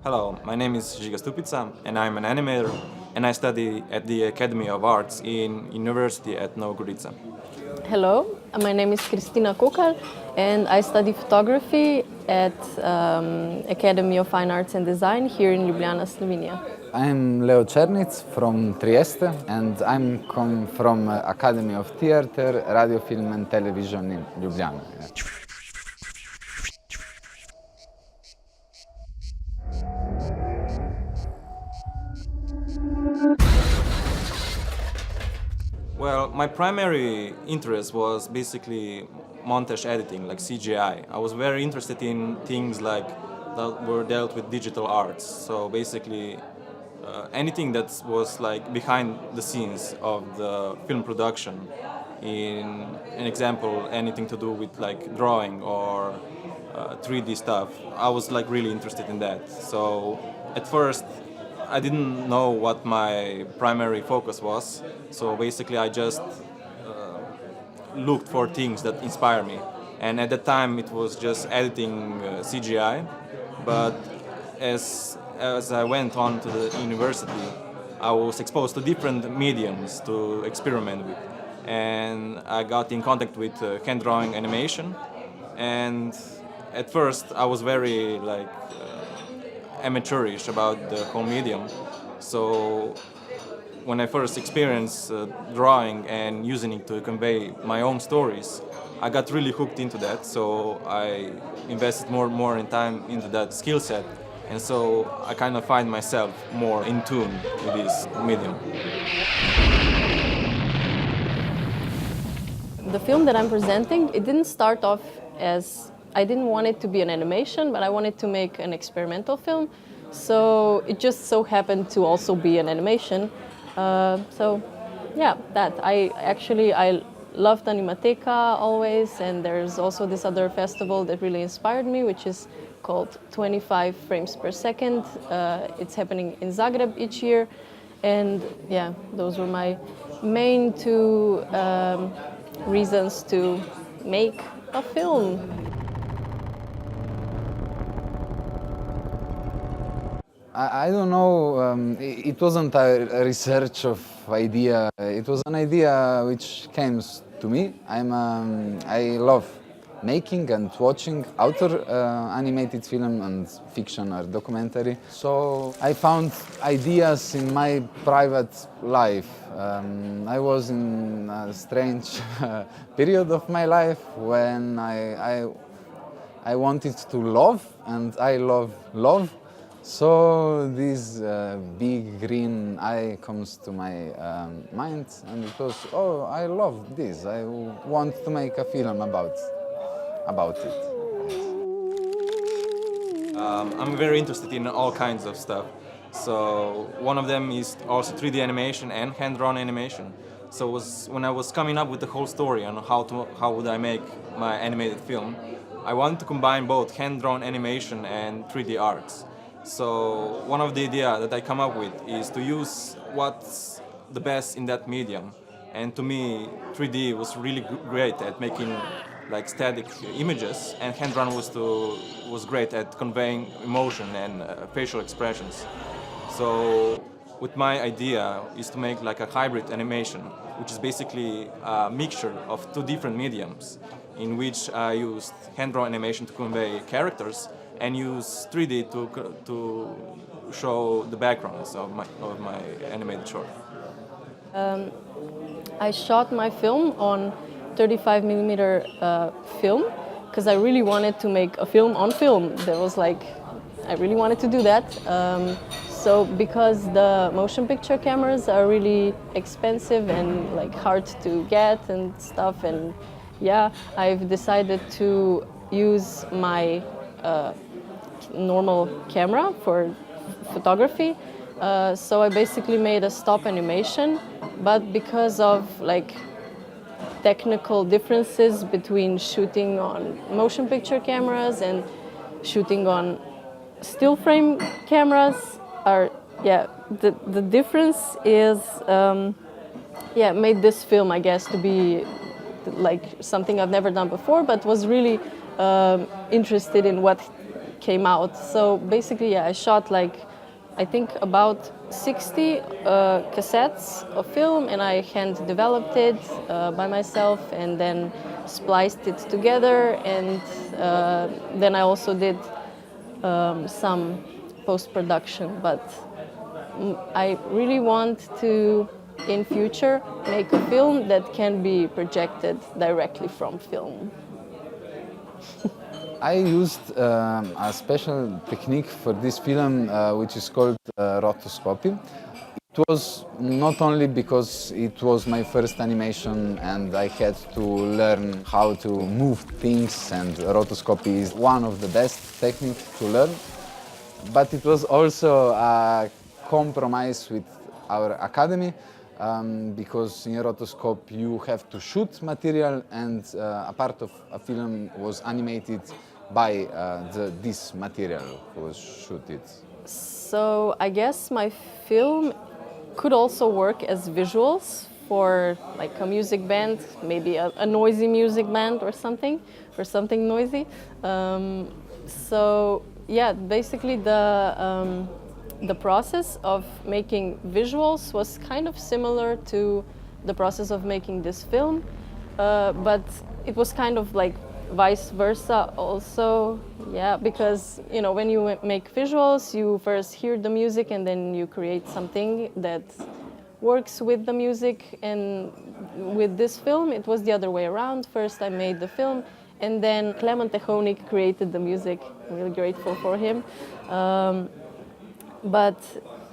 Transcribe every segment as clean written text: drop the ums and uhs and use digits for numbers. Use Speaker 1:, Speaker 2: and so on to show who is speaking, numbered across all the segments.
Speaker 1: Hello, my name is Žiga Stupica and I'm an animator and I study at the Academy of Arts in University at Nova Gorica.
Speaker 2: Hello, my name is Kristina Kokalj and I study photography at Academy of Fine Arts and Design here in Ljubljana, Slovenia.
Speaker 3: I'm Leo Černic from Trieste and I'm come from Academy of Theatre, Radio, Film and Television in Ljubljana.
Speaker 1: Well, my primary interest was basically montage editing, like CGI. I was very interested in things like that were dealt with digital arts. So basically, anything that was like behind the scenes of the film production. In an example, anything to do with like drawing or 3D stuff. I was like really interested in that. So at first, I didn't know what my primary focus was, so basically I just looked for things that inspire me. And at that time it was just editing CGI, but as I went on to the university, I was exposed to different mediums to experiment with. And I got in contact with hand drawing animation, and at first I was very amateurish about the whole medium. So when I first experienced drawing and using it to convey my own stories, I got really hooked into that. So I invested more in time into that skill set. And so I kind of find myself more in tune with this medium.
Speaker 2: The film that I'm presenting, it didn't start off as I didn't want it to be an animation, but I wanted to make an experimental film. So it just so happened to also be an animation. So yeah, that. I loved Animateka always, and there's also this other festival that really inspired me, which is called 25 frames per second. It's happening in Zagreb each year. And yeah, those were my main two reasons to make a film.
Speaker 3: I don't know, it wasn't a research of idea, it was an idea which came to me. I love making and watching outdoor animated film and fiction or documentary. So I found ideas in my private life. I was in a strange period of my life when I wanted to love, and I love love. So this big green eye comes to my mind, and it was, oh, I love this. I want to make a film about it.
Speaker 1: I'm very interested in all kinds of stuff. So one of them is also 3D animation and hand-drawn animation. So when I was coming up with the whole story on how would I make my animated film, I wanted to combine both hand-drawn animation and 3D arts. So one of the ideas that I come up with is to use what's the best in that medium. And to me, 3D was really great at making like static images, and hand-drawn was great at conveying emotion and facial expressions. So with my idea is to make like a hybrid animation, which is basically a mixture of two different mediums, in which I used hand-drawn animation to convey characters and use 3D to show the backgrounds of my animated short.
Speaker 2: I shot my film on 35mm film because I really wanted to make a film on film. That was like, I really wanted to do that. So because the motion picture cameras are really expensive and like hard to get and stuff, and yeah, I've decided to use my normal camera for photography. So I basically made a stop animation, but because of like technical differences between shooting on motion picture cameras and shooting on still frame cameras, the difference is made this film, I guess, to be like something I've never done before, but was really interested in what came out. So basically, yeah, I shot like, I think about 60 cassettes of film, and I hand developed it by myself and then spliced it together, and then I also did some post-production, but I really want to, in future, make a film that can be projected directly from film.
Speaker 3: I used a special technique for this film, which is called rotoscoping. It was not only because it was my first animation and I had to learn how to move things, and rotoscopy is one of the best techniques to learn, but it was also a compromise with our academy, because in rotoscope you have to shoot material, and a part of a film was animated by this material who was shooted.
Speaker 2: So I guess my film could also work as visuals for like a music band, maybe a noisy music band or something noisy. So yeah, basically the process of making visuals was kind of similar to the process of making this film, but it was kind of like vice versa also, yeah, because you know, when you make visuals, you first hear the music and then you create something that works with the music, and with this film it was the other way around. First I made the film, and then Klemen Tehovnik created the music. I'm really grateful for him. But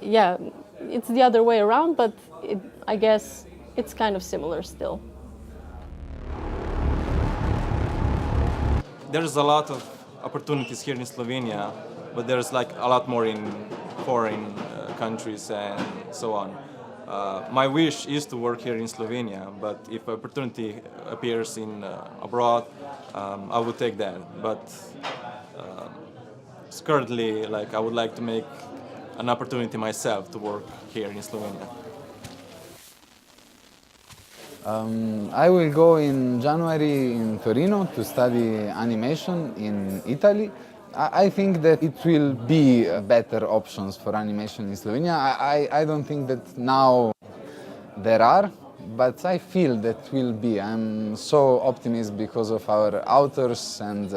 Speaker 2: yeah, it's the other way around, but I guess it's kind of similar still.
Speaker 1: There's a lot of opportunities here in Slovenia, but there's like a lot more in foreign countries and so on. My wish is to work here in Slovenia, but if opportunity appears in abroad, I would take that. But currently, like, I would like to make an opportunity myself to work here in Slovenia.
Speaker 3: I will go in January in Torino to study animation in Italy. I think that it will be better options for animation in Slovenia. I don't think that now there are, but I feel that will be. I'm so optimistic because of our authors and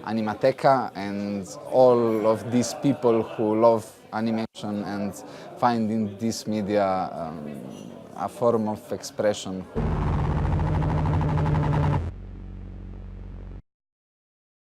Speaker 3: Animateka and all of these people who love animation and find in this media a form of expression.